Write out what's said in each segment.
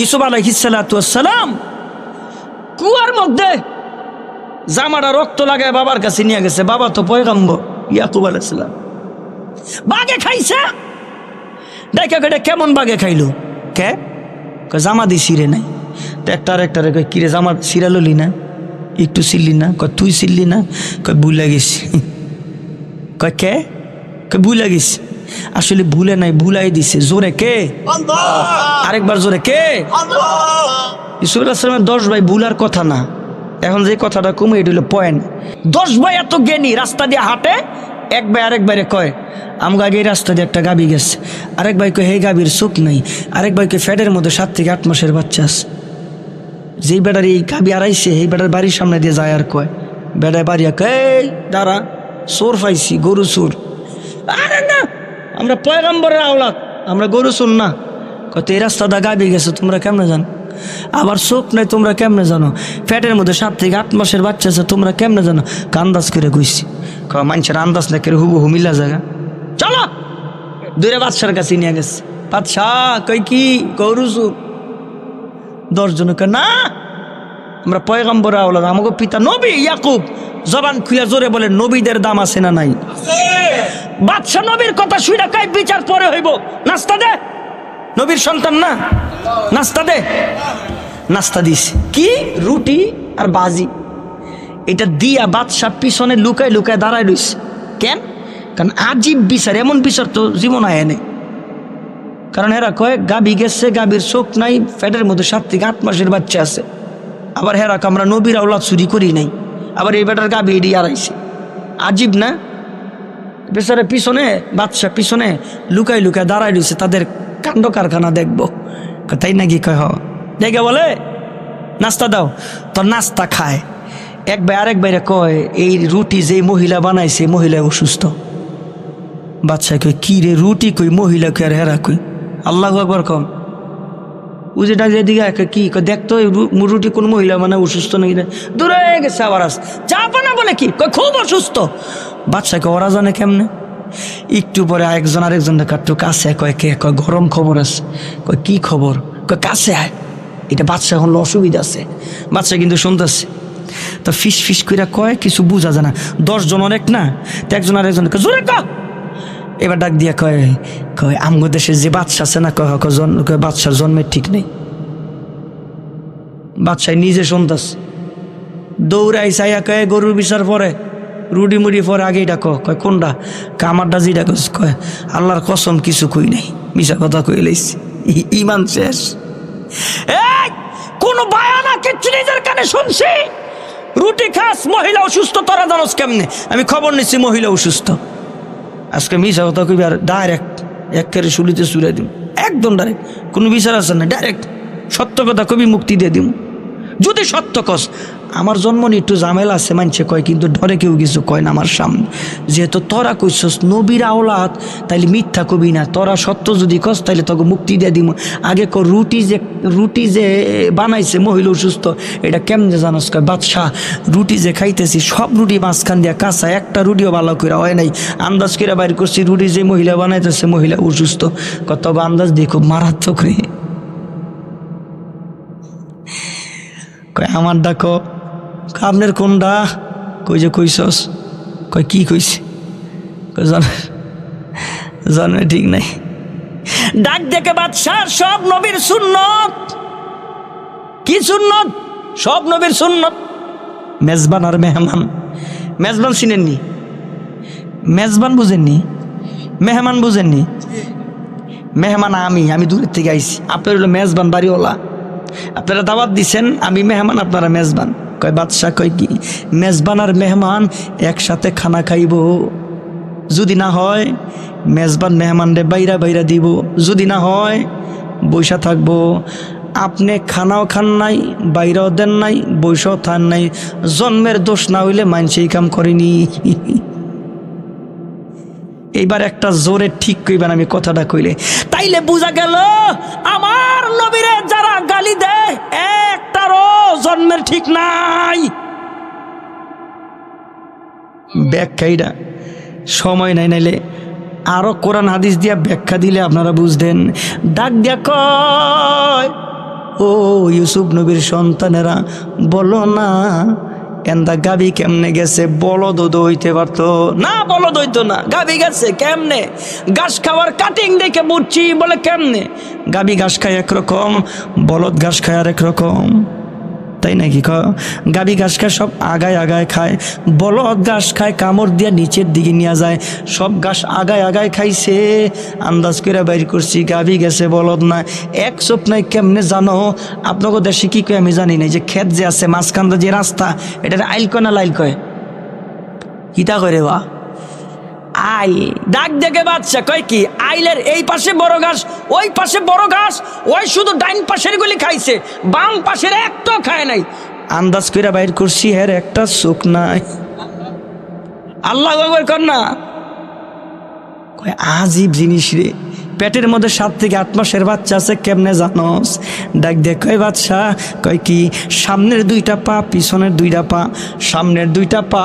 ইউসুফ আলাইহিস সালাতু ওয়াস সালাম কুয়ার মধ্যে জামাটা রক্ত লাগায় বাবার কাছে নিয়ে গেছে। বাবা তো পয়গম্বর ইয়াকুব আলাইহিস সালাম। বাঘে খাইছে। দেখা কেটে কেমন বাঘে খাইলো? কে জামা দি সিরে নাই। তো একটা রে কিরে জামা সিরা ললি না, একটু ছিললি না? তুই ছিললি না? ভুলে গেছি। কে? ভুলে গেছি। আসলে ভুলে নাই, ভুলাই দিছে। জোরে কে? আরেকবার জোরে কে? ইউসুফ আলাইহিস সালামের 10 ভাই ভুলার কথা না। এখন যে কথাটা কমে এটা হলো পয়েন্ট। 10 ভাই এত জ্ঞানী, রাস্তা দিয়ে হাঁটে। এক ভাই আরেক ভাইরে কয় আমগো আগে এই রাস্তা দিয়ে একটা গাভী গেছে। আরেক ভাই কয় হে গাভীর চোখ নাই। আরেক ভাই কয় ফ্যাটের মধ্যে 7 থেকে 8 মাসের বাচ্চা আছে। যেই বেটার এই গাভী আড়াইছে এই বেটার বাড়ির সামনে দিয়ে যায় আর কয় বেটায় বাড়িয়া কয় দাঁড়া চোর পাইছি, গরু চোর। আরে না, আমরা পয়গম্বরের আওলাদ, আমরা গরু চোর না। কত এই রাস্তাটা গাভী গেছে তোমরা কেমনে জানো? আবার চোখ নাই তোমরা কেমনে জানো? ফ্যাটের মধ্যে 7 থেকে 8 মাসের বাচ্চা আছে তোমরা কেমনে জানো? আন্দাজ করে কইছি। মানুষের আন্দাজ না করে হুবহু মিলা জায়গা। চলো দূরে বাদশার কাছে নিয়ে গেছে। বাদশাহ কই কি গরু চোর? 10 জন কয় না, আমরা পয়গম্বরের আওলাদ, আমাকে পিতা নবী ইয়াকুব। জবান খুলে জোরে বলে নবীদের দাম আছে না নাই? বাদশা নবীর কথা শুনে কয় বিচার পরে হইব, নাস্তা দে। নবীর সন্তান না, নাস্তা দে। নাস্তা দিস কি? রুটি আর বাজি। এটা দিয়া বাদশা পিছনে লুকায় লুকায় দাঁড়ায় রইছে। কেন? কারণ আজীব বিচার, এমন বিচার তো জীবন আয় নেই। কারণ হেরা কয় গাভী গেছে, গাভীর চোখ নাই, ফ্যাটের মধ্যে 7 থেকে 8 মাসের বাচ্চা আছে। আবার হেরা আমরা নবীর আওলাদ চুরি করি নাই, আবার এই বেটার গাভী এটি আড়াইছে। আজীব না? বেচারা পিছনে বাদশা পিছনে লুকায় লুকায় দাঁড়ায় রয়েছে, তাদের কাণ্ড কারখানা দেখবো। তাই নাকি? কয় হ। দেখে বলে নাস্তা দাও। তোর নাস্তা খায়। এক ভাই আরেক ভাইরে কয় এই রুটি যে মহিলা বানাইছে মহিলা অসুস্থ। বাদশা কই কি রে রুটি কই মহিলা কই আর হেরা কই? আল্লাহু আকবার কম। ও যেটা যেদিকে কি দেখতো রুটি কোন মহিলা মানে অসুস্থ নাকি? দূরে গেছে আবার আস যাবো না বলে কি খুব অসুস্থ। বাদশাকে ওরা জানে কেমনে? একটু পরে একজন আরেকজনের কাট্টু কাছে কয় কে? কয় গরম খবর আছে। কয় কি খবর? কয় কাছে আয়। এটা বাদশা হলো অসুবিধা আছে। বাদশা কিন্তু শুনতেছে। তো ফিস ফিস করে কয় কিছু বোঝা যায় না। 10 জন অনেক না, তো একজন আরেকজন জোরে ক। এবার ডাক দিয়া কয় কয় আমগো দেশে যে বাদশা আছে না, কয় বাদশার জন্মের ঠিক নেই। বাদশাহ নিজে শুনতেছে। দৌড়াই চাইয়া কয় গরুর বিচার পরে রুডি মুড়ি পরে আগে এটা কয় কোনটা? কামারটা যেটা কয় আল্লাহর কসম কিছু কই নাই, মিশা কথা কই লাইছি। ইমান শেষ। কোন বায়ানা কিচ্ছু নিজের কানে শুনছি। রুটি খাস, মহিলা অসুস্থ, তোরা জানোস কেমনে? আমি খবর নিচ্ছি মহিলা অসুস্থ। আজকে মিশা কথা কইবি আর ডাইরেক্ট একেবারে শুলিতে চুড়াই দিব, একদম ডাইরেক্ট। কোনো বিচার আছে না, ডাইরেক্ট সত্য কথা কবি মুক্তি দিয়ে দিব। যদি সত্য কস আমার জন্ম নিয়ে একটু ঝামেলা আছে মানছে কয়, কিন্তু ধরে কেউ কিছু কয় না আমার সামনে। যেহেতু তোরা কইছস নবীর আওলাদ, তাইলে মিথ্যা কবি না। তোরা সত্য যদি কস তাইলে তোকে মুক্তি দিয়ে দিব। আগে ক রুটি যে বানাইছে মহিলা অসুস্থ, এটা কেমনে জানোস? কয় বাদশাহ রুটি যে খাইতেছি সব রুটি মাঝখান দিয়া কাঁচা, একটা রুটিও ভালো করে হয় নাই। আন্দাজ করে বাইর করছি রুটি যে মহিলা বানাইতেছে মহিলা অসুস্থ। কত আন্দাজ দিয়ে খুব মারাত্মক রে। কয় আমার ডাকো। আপনার কোনটা? কই যে কইছস। কয় কি কইছে? জানে ঠিক নাই। ডাক দেখে বাদশাহ সব নবীর সুন্নত। কি সুন্নত? সব নবীর সুন্নত। মেজবান আর মেহমান। মেজবান চিনেননি? মেজবান বুঝেননি? মেহমান বুঝেননি? মেহমান আমি দূরের থেকে আইছি, আপনার হলো মেজবান বাড়িওয়ালা। আপনারা দাওয়াত দিচ্ছেন, আমি মেহমান, আপনারা মেজবান। কয় বাদশাহ কয় কি মেজবান আর মেহমান একসাথে খানা খাইব? যদি না হয় মেজবান মেহমানরে বাইরা বাইরা দিব, যদি না হয় বৈশা থাকবো। আপনি খানাও খান নাই, বাইরাও দেন নাই, বৈশাও থান নাই। জন্মের দোষ না হইলে মানসেই কাম করেনি। এইবার একটা জোরে ঠিক কইবেন আমি কথাটা কইলে, তাইলে বুঝা গেল আমার নবীরে যারা গালি দেয় একটারও জন্মের ঠিক নাই। ব্যাখ্যাইটা সময় নাই, নাইলে আরো কোরআন হাদিস দিয়া ব্যাখ্যা দিলে আপনারা বুঝতেন। ডাক দিয়া কয় ও ইউসুফ নবীর সন্তানেরা, বলো না এন্দা গাবি কেমনে গেছে? বলদ হইতে পারতো না? বলদ হইতো না, গাবি গেছে কেমনে? ঘাস খাওয়ার কাটিং দেখে বুঝছি। বলে কেমনে? গাবি ঘাস খায় একরকম, বলদ ঘাস খায় আর একরকম, তাই নাকি? গাবি ঘাস খায় সব আগায় আগায় খায়, বলদ ঘাস খায় কামড় দিয়ে নিচের দিকে নিয়ে যায়। সব ঘাস আগায় আগায় খাইছে, আন্দাজ করে বাইর করছি গাবি গেছে বলদ না। এক চোপ নাই। কেমনে জানো? আপনাকে দেশে কি কয় আমি জানি না। যে ক্ষেত যে আছে মাঝখানটা যে রাস্তা, এটার আইল কয় না লাইল কয়? কিতা করে বা আইল। ডাক দেখে বাচ্চা কয় কি? আইলের এই পাশে বড় ঘাস, ওই পাশে বড় ঘাস, ওই শুধু ডাইন পাশের গুলি খাইছে, বাম পাশের একটাও খায় নাই। আন্দাজ করে বাইর করছি হের একটা চোখ নাই। আল্লাহু আকবার কর না। কয় আজীব জিনিস রে, পেটের মধ্যে 7 থেকে 8 মাসের বাচ্চা আছে, কেমনে জানোস? ডাক দেখ কয় বাচ্চা, কয় কি? সামনের 2টা পা, পিছনের 2টা পা। সামনের 2টা পা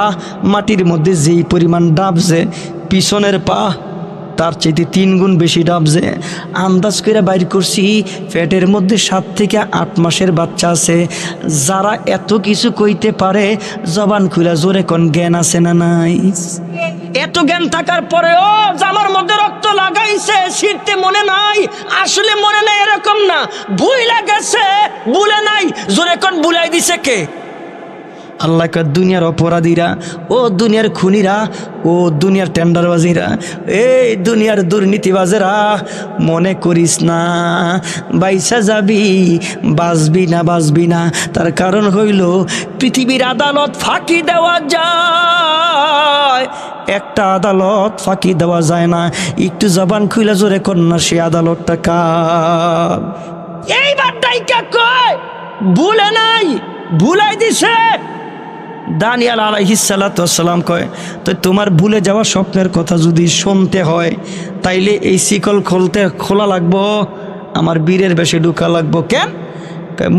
মাটির মধ্যে যেই পরিমাণ ডাবছে, পিছনের পা তার চাইতে 3 গুণ বেশি ডাবছে। আন্দাজ করে বাইর করছি পেটের মধ্যে 7 থেকে 8 মাসের বাচ্চা আছে। যারা এত কিছু কইতে পারে, জবান খুলে জোরে কোন জ্ঞান আছে না নাই? এত জ্ঞান থাকার পরেও জামার মধ্যে রক্ত লাগাইছে, ছিঁড়তে মনে নাই। আসলে মনে নাই এরকম না, ভুইলা গেছে, ভুলে নাই। জোরে কোন ভুলাই দিছে কে? আল্লাহ কয় দুনিয়ার অপরাধীরা, ও দুনিয়ার খুনিরা, ও দুনিয়ার টেন্ডারবাজিরা, এই দুনিয়ার দুর্নীতিবাজেরা, মনে করিস না বাইসা যাবি, বাঁচবি না, বাঁচবি না। তার কারণ হইল পৃথিবীর আদালত ফাঁকি দেওয়া যায়, একটা আদালত ফাঁকি দেওয়া যায় না। একটু জবান খুলে জোরে কন্যা, সে আদালতটা কার? এইবার ডাইকা কয় ভুলে নাই, ভুলাই দিছে। দানিয়াল আলাইহিস সালাতু ওয়াস সালাম কয়, তো তোমার ভুলে যাওয়া স্বপ্নের কথা যদি শুনতে হয়, তাইলে এই শিকল খোলা লাগবো, আমার বীরের বেশে ঢুকা লাগবো। কেন?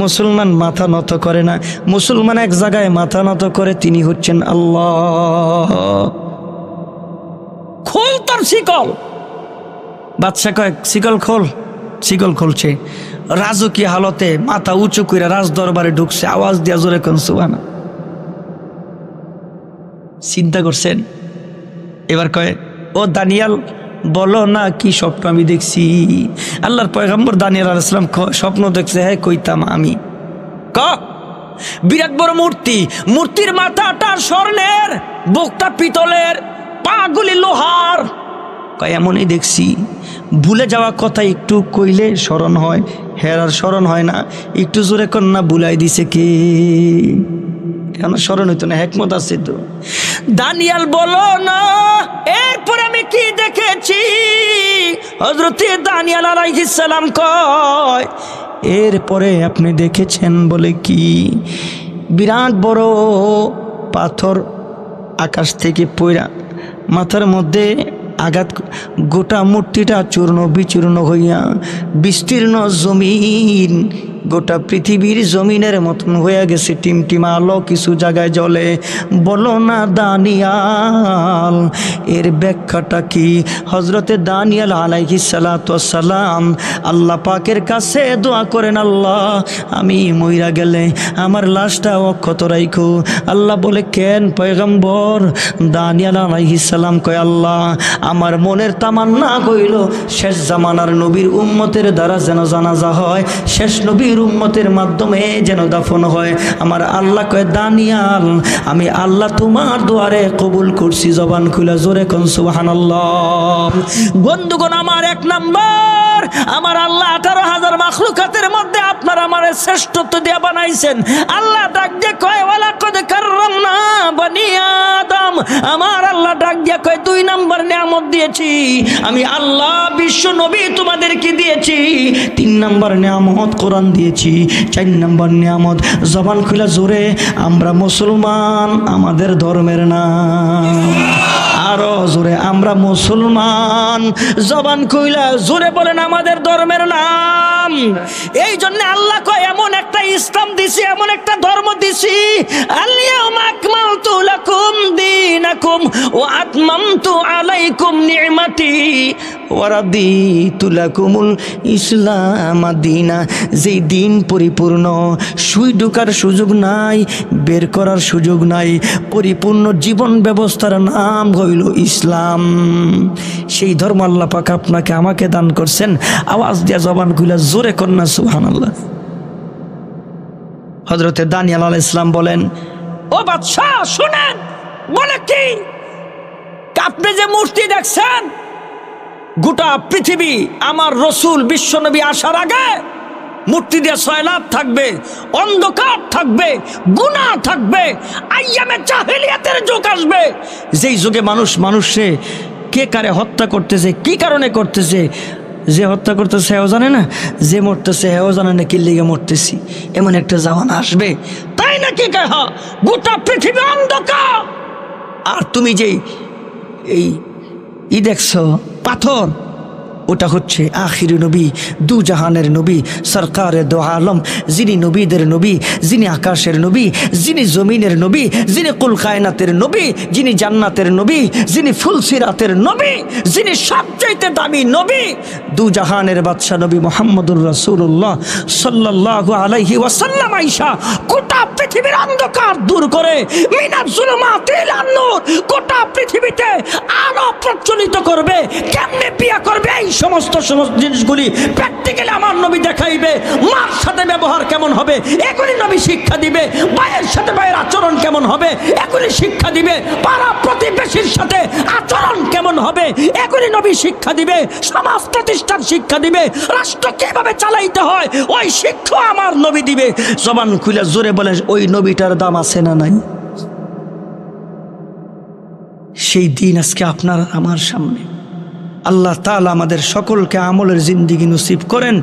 মুসলমান মাথা নত করে না। মুসলমান এক জায়গায় মাথা নত করে, তিনি হচ্ছেন আল্লাহ। খোল তার শিকল। বাদশা কয় শিকল খোল। শিকল খুলছে, রাজকীয় হালতে মাথা উঁচু করে রাজ দরবারে ঢুকছে, আওয়াজ দিয়া জোরে কোন সুবহানাল্লাহ। চিন্তা করছেন? এবার কয়, ও দানিয়াল বলো না কি স্বপ্ন আমি দেখছি? আল্লাহর পয়গম্বর দানিয়াল আলাইহিস সালাম স্বপ্ন দেখছে। হ্যাঁ কইতাম আমি। বিরাট বড় মূর্তি, মূর্তির মাথাটা স্বর্ণের, বুকটা পিতলের, পাগুলি লোহার। কয় এমনই দেখছি। ভুলে যাওয়া কথা একটু কইলে স্মরণ হয়, হ্যাঁ আর স্মরণ হয় না। একটু জোরে কন্যা বুলাই দিছে কে? কেন স্মরণ হইতো না? হেকমত আছে তো। দানিয়াল বলো না এরপরে আমি কি দেখেছি? হযরতে দানিয়াল আলাইহিস সালাম কয়, এরপরে আপনি দেখেছেন বলে কি? বিরাট বড় পাথর আকাশ থেকে পড়া মাথার মধ্যে আঘাত, গোটা মূর্তিটা চূর্ণ বিচূর্ণ হইয়া বিস্তীর্ণ জমিন, গোটা পৃথিবীর জমিনের মতন হয়ে গেছে। টিমটিমা আলো কিছু জায়গায় জ্বলে। বলো না দানিয়াল এর ব্যাখ্যাটা কি? হযরতে দানিয়াল আলাইহিস সালাতু ওয়াস সালাম আল্লাহ পাকের কাছে দোয়া করেন, আল্লাহ আমি মইরা গেলে আমার লাশটা অক্ষত রাখো। আল্লাহ বলে কেন পয়গম্বর? দানিয়াল আলাইহিস সালাম কয়, আল্লাহ আমার মনের তামান্না কইল শেষ জামানার নবীর উম্মতের দ্বারা যেন জানাজা হয়, শেষ নবীর উম্মতের মাধ্যমে যেন দাফন হয়। আমার আল্লাহ কয়, দানিয়াল আমি আল্লাহ তোমার দুয়ারে কবুল করছি। জবান খুলে জোরে কোন সুবহানাল্লাহ। বন্ধুগণ আমার 1 নাম্বার, আমার আল্লাহ 18,000 মাখলুকাতের মধ্যে আপনার আমার শ্রেষ্ঠত্ব দিয়ে বানাইছেন। আল্লাহ ডাক দিয়ে কয়, ওয়ালাকাদ কাররামনা বনি আদম। আমার আল্লাহ ডাক দিয়ে কয় 2 নাম্বার নিয়ামত দিয়েছি আমি আল্লাহ, বিশ্ব নবী তোমাদেরকে দিয়েছি। 3 নাম্বার নিয়ামত কোরআন দিয়েছি। 4 নাম্বার নিয়ামত জবান খুলে জোরে, আমরা মুসলমান, আমাদের ধর্মের নাম। আরো জোরে, আমরা মুসলমান। জবান খুলে জোরে বলেন, আমাদের ধর্মের নাম। এই জন্য আল্লাহ কয় এমন একটা ইসলাম দিছি, এমন একটা ধর্ম দিছি, আল-ইয়াউমা আকমালতু লাকুম দীনাকুম ওয়া আতমামতু আলাইকুম নি'মাতি ওয়ারাদিতু লাকুমুল ইসলাম দীনা, যেই দিন পরিপূর্ণ, সুই ঢোকার সুযোগ নাই, বের করার সুযোগ নাই, পরিপূর্ণ জীবন ব্যবস্থার নাম হইল ইসলাম। সেই ধর্ম আল্লাহ পাক আপনাকে আমাকে দান করছেন। আওয়াজ দিয়া জবান খুলে জোরে কন্যা সুবহানাল্লাহ। হযরতে দানিয়েল আলাইহিস সালাম বলেন, ও বাদশাহ শুনেন, বলে কি আপনি যে মূর্তি দেখছেন, গোটা পৃথিবী আমার রসুল বিশ্বনবী আসার আগে মূর্তি দিয়ে সয়লাব থাকবে, অন্ধকার থাকবে, গুনাহ থাকবে, আইয়ামে জাহেলিয়াতের যুগ আসবে, যেই যুগে মানুষে কে কারে হত্যা করতেছে, কি কারণে করতেছে, যে হত্যা করতেছে হেও জানে না, যে মরতেছে হেও জানে না কি লিগে মরতেছি, এমন একটা জামানা আসবে। তাই নাকি কহ গোটা পৃথিবী অন্ধকার, আর তুমি যে এই দেখছো পাথর, ওটা হচ্ছে আখিরি নবী, দু জাহানের নবী, সরকারে দো আলম, যিনি নবীদের নবী, যিনি আকাশের নবী, যিনি জমিনের নবী, যিনি কুল কায়নাতের নবী, যিনি জান্নাতের নবী, যিনি ফুলসিরাতের নবী, যিনি সবচাইতে দামি নবী, দু জাহানের বাদশা নবী মুহাম্মদুর রাসূলুল্লাহ সাল্লাল্লাহু আলাইহি ওয়াসাল্লাম আয়েশা গোটা পৃথিবীর অন্ধকার দূর করে মিনাজ জুলুমাতিল নূর, গোটা পৃথিবীতে আলো প্রজ্বলিত করবে। কেমনে বিয়া করবে, এই সমস্ত জিনিসগুলি প্র্যাকটিক্যালি আমার নবী দেখাইবে। মার সাথে ব্যবহার কেমন হবে এগুলি নবী শিক্ষা দিবে, ভাইয়ের সাথে ভাইয়ের আচরণ কেমন হবে এগুলি শিক্ষা দিবে, পাড়া প্রতিবেশীর সাথে আচরণ কেমন হবে এগুলি নবী শিক্ষা দিবে, সমাজ প্রতিষ্ঠার শিক্ষা দিবে, রাষ্ট্র কিভাবে চালাইতে হয় ওই শিক্ষা আমার নবী দিবে। জবান খুলে জোরে বলে ওই নবীটার দাম আছে না নাই? সেই দিন আজকে আপনার আমার সামনে। আল্লাহ তাআলা আমাদের সকলকে আমলের জিন্দিগি নসিব করেন।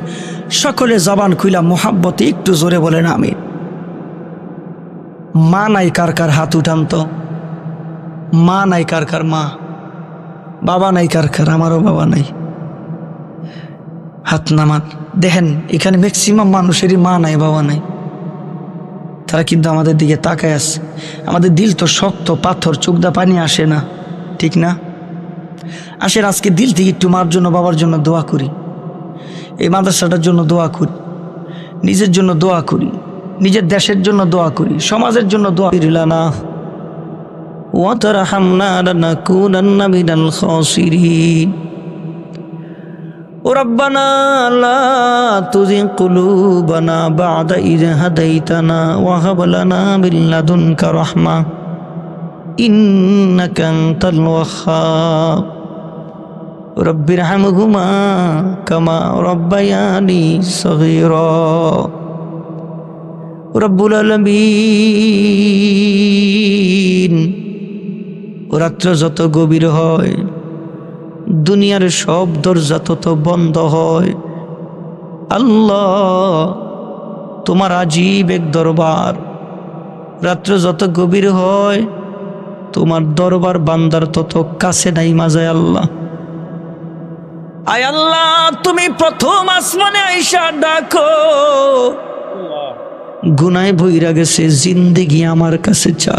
সকলে জবান খুইলা মোহাব্বতে একটু জোরে বলেন আমিন। মা নাই কার কার হাত উঠান তো, মা নাই কার কার, মা বাবা নাই কার কার, আমারও বাবা নাই, হাত নামান। দেখেন এখানে ম্যাক্সিমাম মানুষেরই মা নাই বাবা নাই, তারা কিন্তু আমাদের দিকে তাকায় আছে। আমাদের দিল তো শক্ত পাথর, চোখদা পানি আসে না, ঠিক না? আসেন আজকে দিল থেকে একটু মার জন্য বাবার জন্য দোয়া করি, এই মাদ্রাসাটার জন্য দোয়া করি, নিজের জন্য দোয়া করি, নিজের দেশের জন্য দোয়া করি, সমাজের জন্য দোয়া করি। লানা ওয়া তারহামনা লানাকুনান্না মিনাল খাসিরিন। ও রব্বানা লা তুযিগ কুলুবানা বা'দা ইয হাদাইতানা ওয়া হাব লানা মিন লাদুনকা রাহমা ইন্নাকা আনতাল ওয়াহ্হাব। রব্বিরহামহুমা কামা রাব্বায়ানি সগীরা। রব্বুল আলামিন, রাত্র যত গভীর হয় দুনিয়ার সব দরজা তত বন্ধ হয়। আল্লাহ তোমার আজীব এক দরবার, রাত্র যত গভীর হয় তোমার দরবার বান্দার তত কাছে নাই মাঝে। আল্লাহ আয় আল্লাহ, তুমি প্রথম আসমানে আইসা ডাকো, গুনায় ভইরা গেছে জিন্দেগি আমার কাছে চা,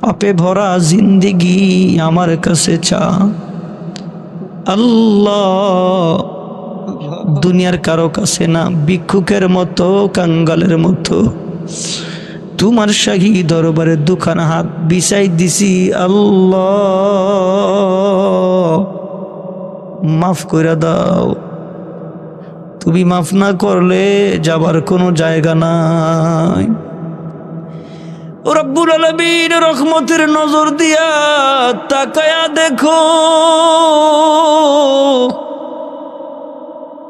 পাপে ভরা জিন্দেগি আমার কাছে চা। আল্লাহ দুনিয়ার কারো কাছে না, ভিক্ষুকের মতো কাঙ্গালের মতো তোমার শাহী দরবারে দুখানা হাত বিছাই দিছি। আল্লাহ মাফ করে দাও, তুমি মাফ না করলে যাবার কোনো জায়গা নাই। রব্বুল আলামিন রহমতের নজর দিয়া তাকায়া দেখো,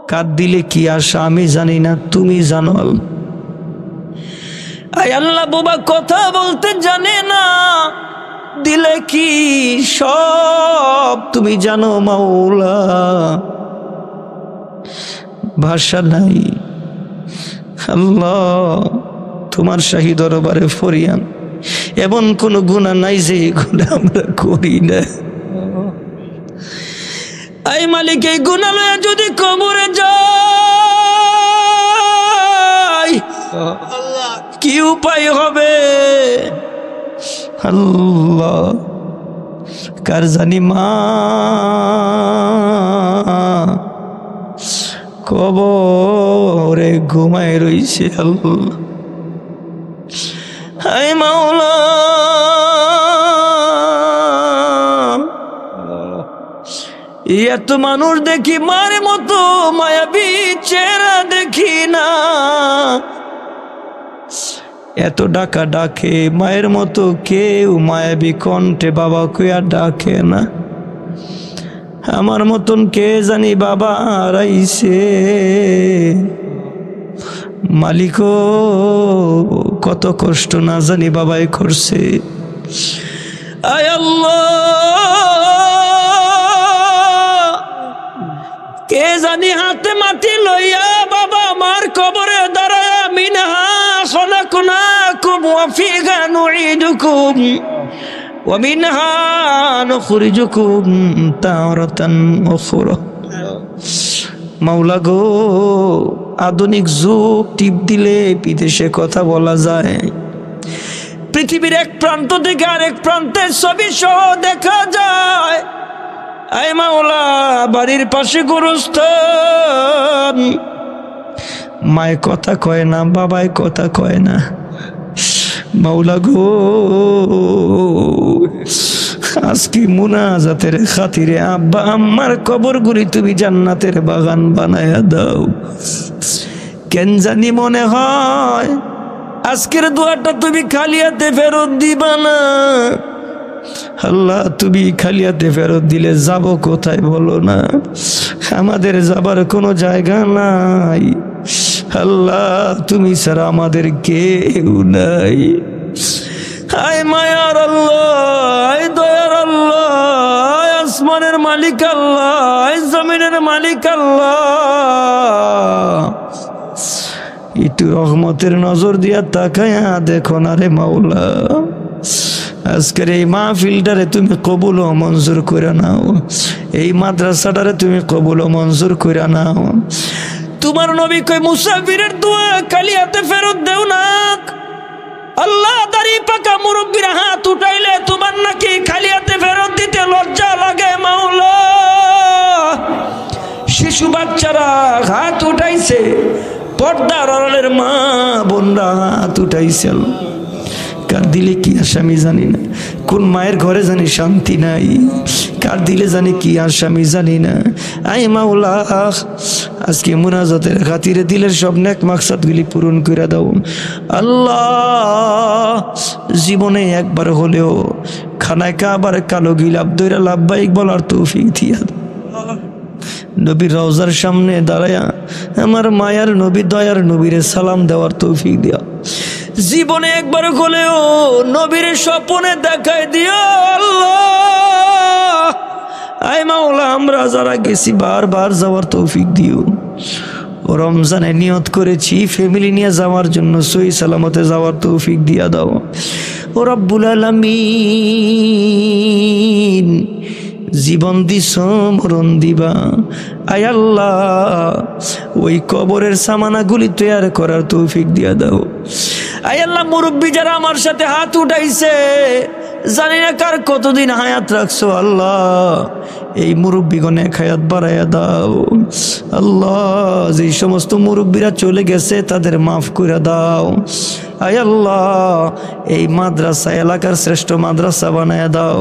কাঁদ দিলে কি আসা আমি জানি না, তুমি জানো। আয় আল্লাহ বাবা কথা বলতে জানে না, দিলে কি সব তুমি জানো মাওলা, ভাষা নাই। আল্লাহ তোমার শাহী দরবারে ফরিয়াদ, এমন কোন গুনাহ নাই যে গুনাহ আমরা করি না। আই মালিক, এই গুনাহ লয়ে যদি কবরে যাই কি উপায় হবে? আল্লাহ কার জানি মা কবরে ঘুমায় রইছে আল্লাহ। হায় মাওলা, এত মানুষ দেখি মার মতো মায়াবী চেহারা দেখি না, এত ডাকা ডাকে মায়ের মতো কেউ মায়াবী কণ্ঠে বাবা কইয়া ডাকে না। আমার মতন কে জানি বাবা হারাইছে, মালিক কত কষ্ট না জানি বাবাই করছে। আয় আল্লাহ, কে জানি হাতে মাটি লইয়া বাবা আমার কবরে দাঁড়ায় মিনহা খলাকনাকুম ওয়া ফিহা নুঈদুকুম ওয়া মিনহা নুখরিজুকুম তারাতান উখরা। মাওলা গো, আধুনিক যুগ টিপ দিলে বিদেশে কথা বলা যায়, পৃথিবীর এক প্রান্ত থেকে আরেক প্রান্তের ছবি সহ দেখা যায়। আয় মাওলা, বাড়ির পাশে গোরস্থান, মায় কথা কয় না, বাবায় কথা কয় না। মাওলা গো, আজকে মুনাজাতের খাতিরে আব্বা আম্মার কবরগুলি তুমি জান্নাতের বাগান বানায়া দাও। কেন জানি মনে হয় আজকের দোয়াটা তুমি খালি হাতে ফেরত দিবা না। আল্লাহ, তুমি খালি হাতে ফেরত দিলে যাব কোথায় বলো না? আমাদের যাবার কোনো জায়গা নাই। আল্লাহ, তুমি ছাড়া আমাদের কেউ নাই। আয় মায়ার আল্লাহ, আয় দয়ার আল্লাহ, আয় আসমানের মালিক আল্লাহ, আয় জমিনের মালিক আল্লাহ, একটু রহমতের নজর দিয়া তাকায়া দেখো না রে মাওলা। আজকের এই মাহফিলটারে তুমি কবুল ও মঞ্জুর করে নাও, এই মাদ্রাসাটারে তুমি কবুল ও মঞ্জুর করে নাও। তোমার নবী কই মুসাফিরের দোয়া খালি হাতে ফেরত দেও না। আল্লাহ, দাড়ি পাকা মুরব্বীরা হাত উঠাইলে তোমার নাকি খালি হাতে ফেরত দিতে লজ্জা লাগে মাওলা। শিশু বাচ্চারা হাত উঠাইছে, পর্দার আড়ালের মা বোনরা হাত উঠাইছে। কার দিলে কি আসামি জানি না, কোন মায়ের ঘরে জানি শান্তি নাই, কার দিলে জানি কি আসামি জানি না। আয় মাওলা, আজকে মুনাজাতের খাতিরে দিলের সব নেক মাকসাদগুলি পূরণ করে দাও। আল্লাহ, জীবনে একবার হলেও খানায় কাবার কালো গিলাপ দইরা লাব্বাইক বলার তৌফিক দিয়া দাও। নবীর রওজার সামনে দাঁড়ায়া আমার মায়ার নবী দয়ার নবীরে সালাম দেওয়ার তৌফিক দিয়া। জীবনে একবার হলেও নবীর স্বপ্নে দেখাই দিও আল্লাহ। আয় মাওলা, আমরা যারা গেছি বারবার যাওয়ার তৌফিক দিও। ও রমজানে নিয়ত করেছি ফ্যামিলি নিয়ে যাওয়ার জন্য, সহি সালামতে যাওয়ার তৌফিক দিয়া দাও ও রব্বুল আলামিন। জীবন দিস মরণ দিবা, আয় আল্লাহ ওই কবরের সামানাগুলি তৈয়ার করার তৌফিক দিয়া দাও। আয় আল্লাহ, মুরব্বী যারা আমার সাথে হাত উঠাইছে, জানি না কার কতদিন হায়াত রাখছো আল্লাহ, এই মুরব্বীগণে হায়াত বাড়াইয়া দাও আল্লাহ। যে সমস্ত মুরব্বীরা চলে গেছে তাদের মাফ করে দাও। আয় আল্লাহ, এই মাদ্রাসা এলাকার শ্রেষ্ঠ মাদ্রাসা বানায় দাও,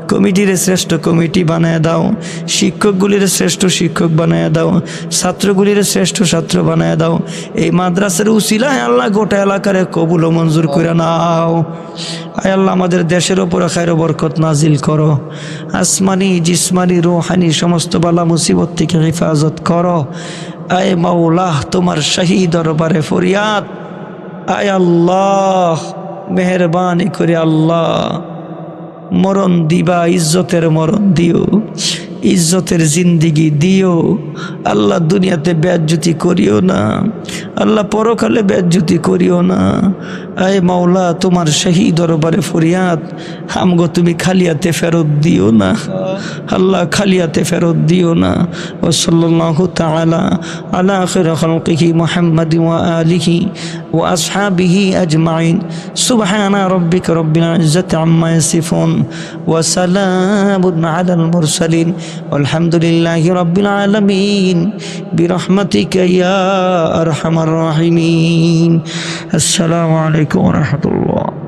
কমিটির শ্রেষ্ঠ কমিটি বানায় দাও, শিক্ষকগুলির শ্রেষ্ঠ শিক্ষক বানায় দাও, ছাত্রগুলির শ্রেষ্ঠ ছাত্র বানায় দাও। এই মাদ্রাসার উসিলায় আল্লাহ গোটা এলাকারে কবুল ও মঞ্জুর করে নাও। আয় আল্লাহ, আমাদের দেশের ওপর খায়র বরকত নাজিল করো, আসমানি জিসমানি রুহানি সমস্ত বালা মুসিবত থেকে হেফাজত করো। আয় মাওলা, তোমার শাহী দরবারে ফরিয়াদ। আয় আল্লাহ, মেহরবানি করে আল্লাহ মরণ দিবা, ইজ্জতের মরণ দিও, ইজ্জতের জিন্দিগি দিও আল্লাহ। দুনিয়াতে বেজ্জতি করিও না আল্লাহ, পরকালে বেজ্জতি করিও না। আয় মাওলা, তোমার শাহী দরবারে ফরিয়াদ, আমগো তুমি খালিয়াতে ফেরত দিও না আল্লাহ, খালিয়াতে ফেরত দিও না। ওয়া সাল্লাল্লাহু তাআলা আলা খায়রি খালকিহি মুহাম্মাদিন ওয়া আলিহি وأصحابه أجمعين سبحان ربك رب العزة عما يصفون وسلام على المرسلين والحمد لله رب العالمين برحمتك يا أرحم الراحمين السلام عليكم ورحمة الله